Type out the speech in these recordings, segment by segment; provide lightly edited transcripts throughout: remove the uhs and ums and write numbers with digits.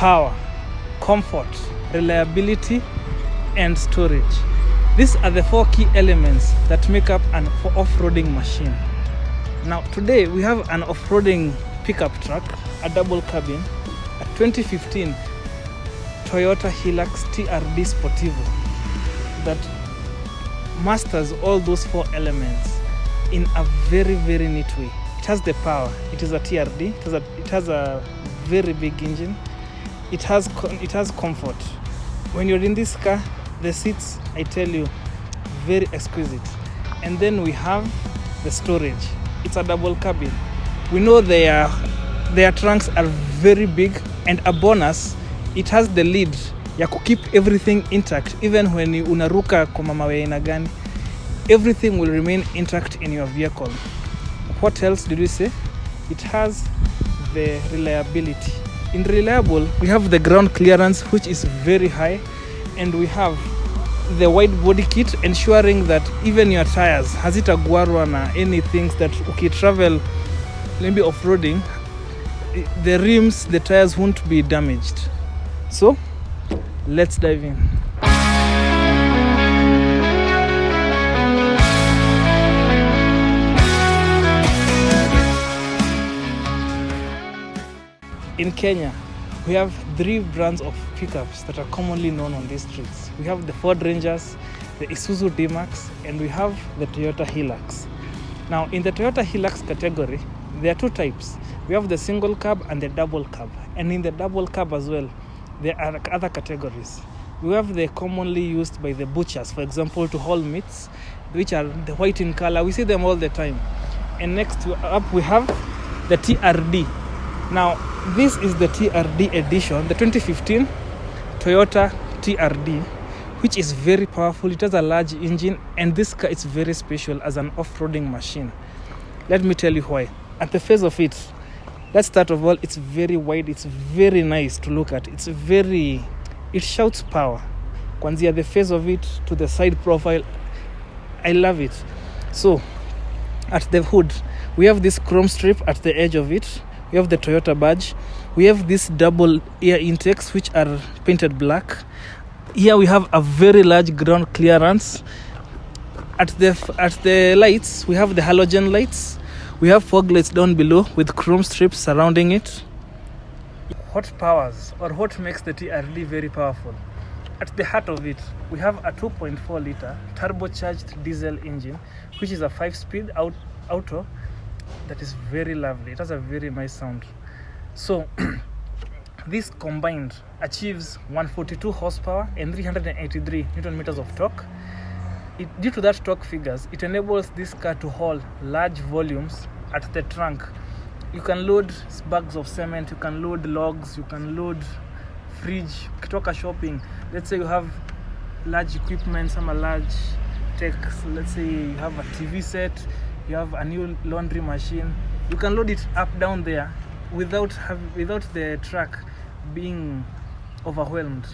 power, comfort, reliability, and storage. These are the 4 key elements that make up an off-roading machine. Now today we have an off-roading pickup truck, a double cabin, a 2015 Toyota Hilux TRD Sportivo that masters all those 4 elements in a very, very neat way. It has the power. It is a TRD. It has a very big engine. It has comfort. When you're in this car, the seats, I tell you, very exquisite. And then we have the storage. It's a double cabin. We know their trunks are very big, and a bonus, it has the lid ya keep everything intact. Even when unaruka kwa mawe aina gani, everything will remain intact in your vehicle. What else did we say? It has the reliability. In reliable, we have the ground clearance, which is very high, and we have the wide body kit, ensuring that even your tires hazitagwarwa na any things that travel maybe off-roading, the rims, the tires won't be damaged. So let's dive in. In Kenya, we have 3 brands of pickups that are commonly known on these streets. We have the Ford Rangers, the Isuzu D-Max, and we have the Toyota Hilux. Now, in the Toyota Hilux category, there are 2 types. We have the single cab and the double cab. And in the double cab as well, there are other categories. We have the commonly used by the butchers, for example, to haul meats, which are the white in color. We see them all the time. And next up, we have the TRD. Now, this is the TRD edition, the 2015 Toyota TRD, which is very powerful. It has a large engine, and this car is very special as an off-roading machine. Let me tell you why. At the face of it, let's start of all, it's very wide, it's very nice to look at. It shouts power. Kwanzia the face of it to the side profile, I love it. So, at the hood, we have this chrome strip at the edge of it. We have the Toyota badge. We have these double air intakes, which are painted black. Here we have a very large ground clearance. At the lights, we have the halogen lights. We have fog lights down below with chrome strips surrounding it. What powers or what makes the TRD very powerful? At the heart of it, we have a 2.4 liter turbocharged diesel engine, which is a 5-speed auto that is very lovely. It has a very nice sound. So this combined achieves 142 horsepower and 383 newton meters of torque. Due to that torque figures, it enables this car to haul large volumes at the trunk. You can load bags of cement, you can load logs, you can load fridge. Ukitoka shopping, let's say you have large equipment, some large tech, let's say you have a TV set, you have a new laundry machine, you can load it up down there without the truck being overwhelmed.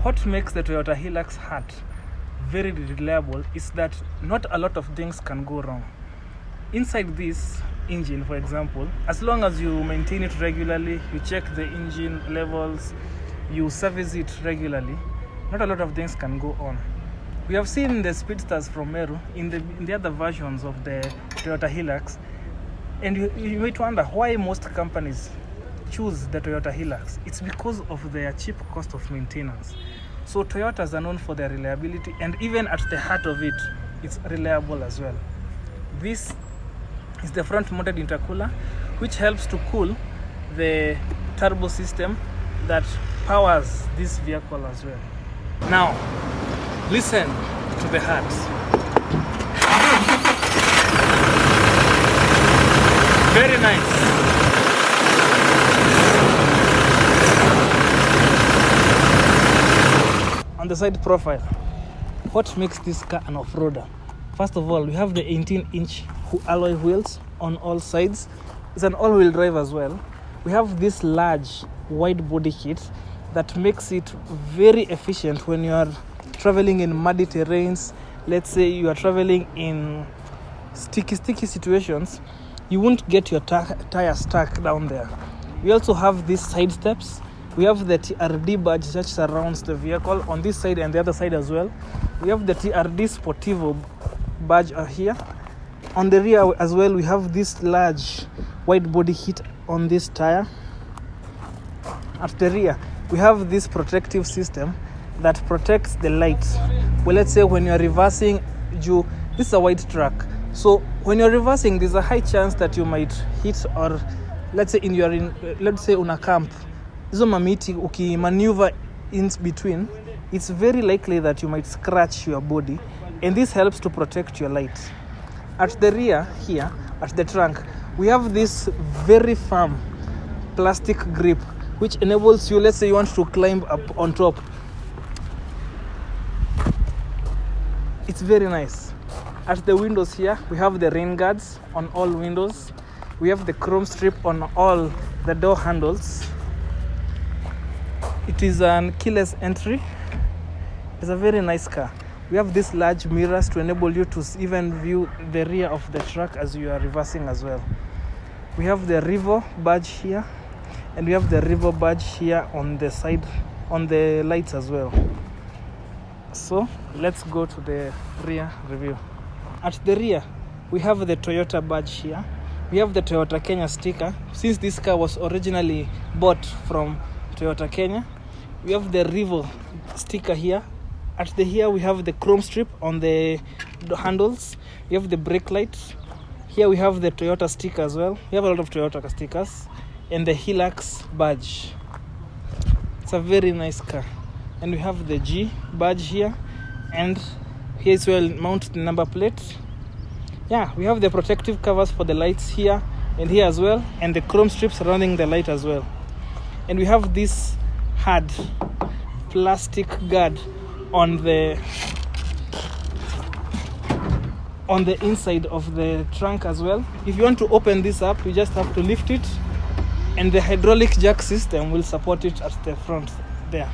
What makes the Toyota Hilux Heart very reliable is that not a lot of things can go wrong. Inside this engine, for example, as long as you maintain it regularly, you check the engine levels, you service it regularly, not a lot of things can go on. We have seen the speedsters from Meru in the other versions of the Toyota Hilux, and you might wonder why most companies choose the Toyota Hilux. It's because of their cheap cost of maintenance. So Toyotas are known for their reliability, and even at the heart of it, it's reliable as well. This is the front-mounted intercooler, which helps to cool the turbo system that powers this vehicle as well. Now, listen to the heart. Very nice. On the side profile, what makes this car an off-roader? First of all, we have the 18-inch alloy wheels on all sides. It's an all-wheel drive as well. We have this large wide body kit that makes it very efficient when you are traveling in muddy terrains. Let's say you are traveling in sticky situations, you won't get your tire stuck down there. We also have these side steps we have the TRD badge that surrounds the vehicle on this side and the other side as well. We have the TRD Sportivo badge here. On the rear as well, we have this large wide body kit on this tire. At the rear, we have this protective system that protects the lights. Well, let's say when you're reversing, this is a wide track. So when you're reversing, there's a high chance that you might hit, or let's say let's say on a camp, hizo mamiti ukimaneuver in between, it's very likely that you might scratch your body, and this helps to protect your lights. At the rear here, at the trunk, we have this very firm plastic grip which enables you, let's say you want to climb up on top. It's very nice. At the windows here, we have the rain guards on all windows. We have the chrome strip on all the door handles. It is a keyless entry. It's a very nice car. We have these large mirrors to enable you to even view the rear of the truck as you are reversing as well. We have the Revo badge here, and we have the Revo badge here on the side, on the lights as well. So let's go to the rear review. At the rear, we have the Toyota badge here. We have the Toyota Kenya sticker, since this car was originally bought from Toyota Kenya. We have the Revo sticker here. At the here, we have the chrome strip on the handles. We have the brake lights. Here we have the Toyota sticker as well. We have a lot of Toyota stickers. And the Hilux badge. It's a very nice car. And we have the G badge here. And here as well, mount the number plate. Yeah, we have the protective covers for the lights here and here as well. And the chrome strips surrounding the light as well. And we have this hard plastic guard on the inside of the trunk as well. If you want to open this up, you just have to lift it, and the hydraulic jack system will support it at the front there.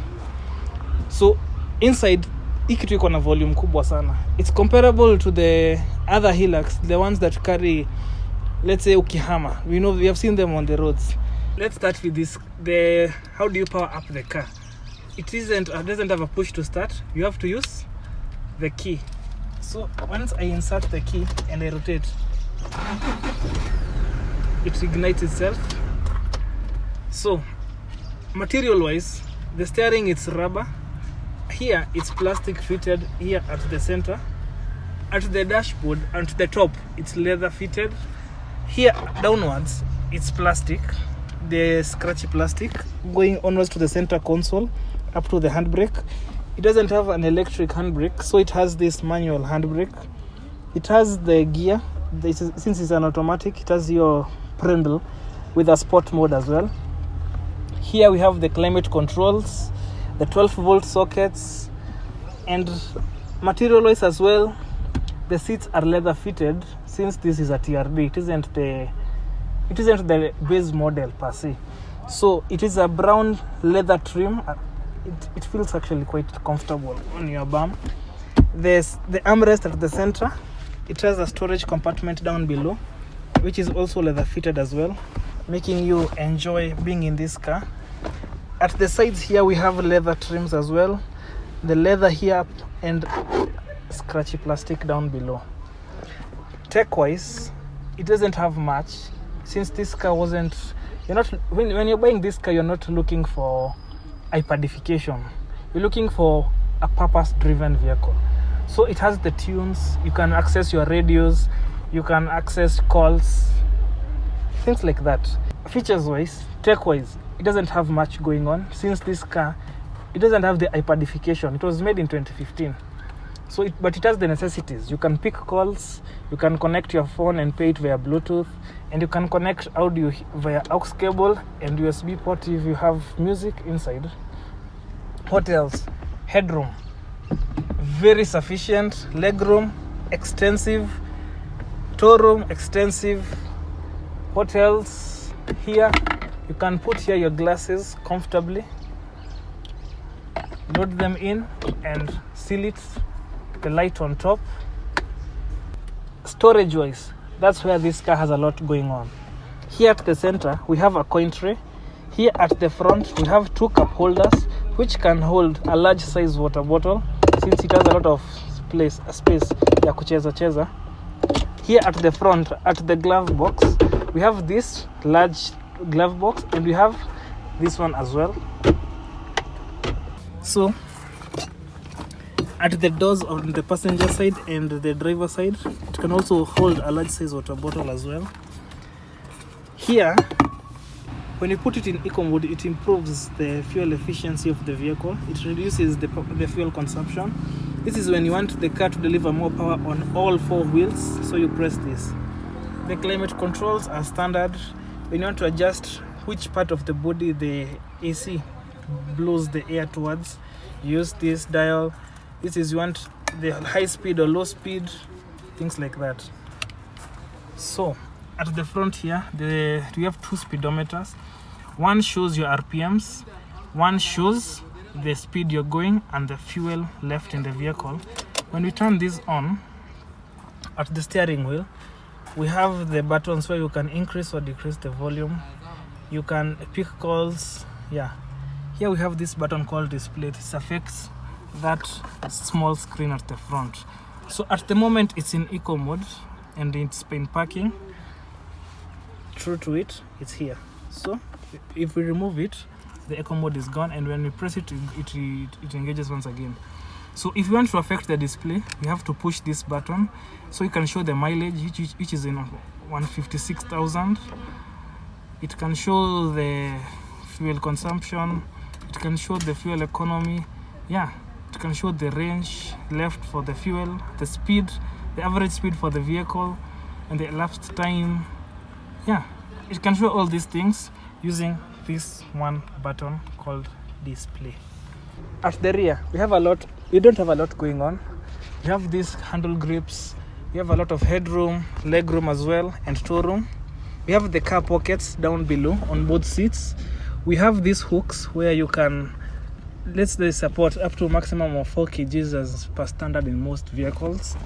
So inside, hii kitu iko na volume kubwa sana. It's comparable to the other Hilux, the ones that carry, let's say, ukihama. We have seen them on the roads. Let's start with this. How do you power up the car? It doesn't have a push to start. You have to use the key. So once I insert the key and I rotate, it ignites itself. So material wise, the steering is rubber. Here it's plastic fitted here at the center. At the dashboard and to the top, it's leather fitted. Here downwards, it's plastic, the scratchy plastic, going onwards to the center console up to the handbrake. It doesn't have an electric handbrake, so it has this manual handbrake. It has the gear. Since it's an automatic, it has your prendle with a sport mode as well. Here we have the climate controls, the 12-volt sockets, and material-wise as well, the seats are leather fitted. Since this is a TRD, it isn't the base model per se. So it is a brown leather trim. It feels actually quite comfortable on your bum. There's the armrest at the center. It has a storage compartment down below, which is also leather fitted as well, making you enjoy being in this car. At the sides here, we have leather trims as well. The leather here and scratchy plastic down below. Tech-wise, it doesn't have much, since this car wasn't. When you're buying this car, you're not looking for hyperdification. You're looking for a purpose-driven vehicle. So it has the tunes. You can access your radios. You can access calls, things like that. Features-wise, tech-wise, it doesn't have much going on, since this car, it doesn't have the hyperdification. It was made in 2015. But it has the necessities. You can pick calls, you can connect your phone and pay it via Bluetooth, and you can connect audio via aux cable and USB port if you have music inside. What else? Headroom. Very sufficient. Legroom, extensive. Toe room, extensive. What else? Here, you can put here your glasses comfortably. Load them in and seal it. The light on top. Storage wise, that's where this car has a lot going on. Here at the center, we have a coin tray. Here at the front, we have 2 cup holders which can hold a large size water bottle since it has a lot of space ya kucheza cheza. Here at the front, at the glove box, we have this large glove box and we have this one as well. So at the doors on the passenger side and the driver side, it can also hold a large size water bottle as well. Here, when you put it in eco mode, it improves the fuel efficiency of the vehicle. It reduces the fuel consumption. This is when you want the car to deliver more power on all 4 wheels, so you press this. The climate controls are standard. When you want to adjust which part of the body the AC blows the air towards, you use this dial. This is you want the high speed or low speed, things like that. So at the front here, we have 2 speedometers. One shows your RPMs, one shows the speed you're going and the fuel left in the vehicle. When we turn this on, at the steering wheel, we have the buttons where you can increase or decrease the volume. You can pick calls. Yeah, here we have this button called display. This affects that small screen at the front. So at the moment it's in eco mode and it's in parking. True to it, it's here. So if we remove it, the eco mode is gone, and when we press it, it engages once again. So if you want to affect the display, you have to push this button so you can show the mileage, which is in 156,000. It can show the fuel consumption, it can show the fuel economy. Yeah, it can show the range left for the fuel, the speed, the average speed for the vehicle, and the elapsed time. Yeah, it can show all these things using this one button called display. At the rear, we don't have a lot going on. We have these handle grips, we have a lot of headroom, legroom as well, and toe room. We have the car pockets down below on both seats. We have these hooks where you can, let's say, support up to a maximum of 4 kgs as per standard in most vehicles.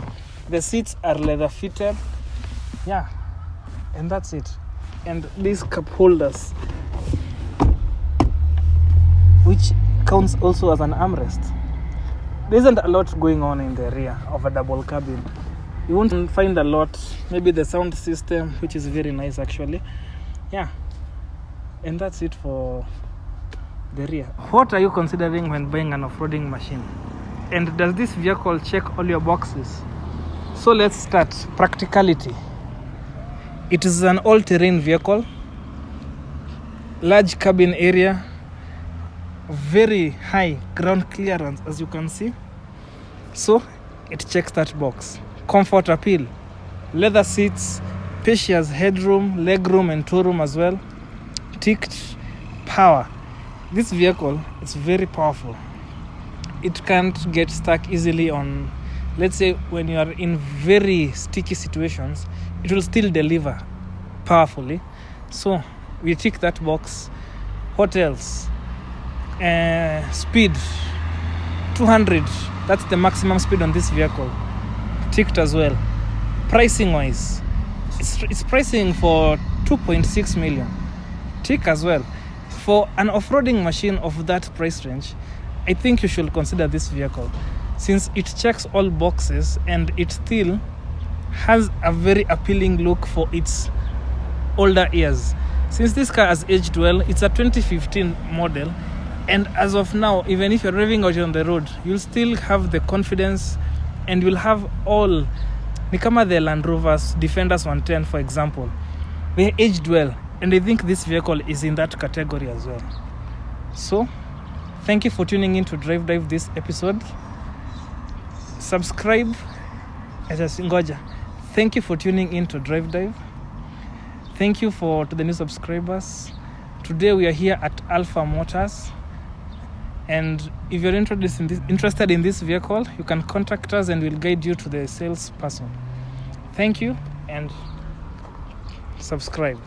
The seats are leather fitted. Yeah, and that's it. And these cup holders, which counts also as an armrest. There isn't a lot going on in the rear of a double cabin. You won't find a lot. Maybe the sound system, which is very nice actually. Yeah, and that's it for the rear. What are you considering when buying an off-roading machine? And does this vehicle check all your boxes? So let's start. Practicality. It is an all-terrain vehicle, large cabin area, very high ground clearance, as you can see. So it checks that box. Comfort appeal, leather seats, spacious headroom, legroom, and toe room as well. Ticked. Power. This vehicle is very powerful. It can't get stuck easily on, let's say, when you are in very sticky situations, it will still deliver powerfully. So we tick that box. What else? Speed 200, that's the maximum speed on this vehicle. Ticked as well. Pricing wise, it's pricing for 2.6 million. Tick as well. For an off-roading machine of that price range, I think you should consider this vehicle, since it checks all boxes and it still has a very appealing look for its older years. Since this car has aged well, it's a 2015 model, and as of now, even if you're driving out on the road, you'll still have the confidence and you'll have all, ni kama the Land Rovers Defenders 110 for example, they aged well, and I think this vehicle is in that category as well. So thank you for tuning in to Drive Dive this episode. Subscribe. Thank you for tuning in to Drive Dive. Thank you to the new subscribers. Today we are here at Alpha Motors, and if you're interested in this vehicle, you can contact us and we'll guide you to the salesperson. Thank you, and subscribe.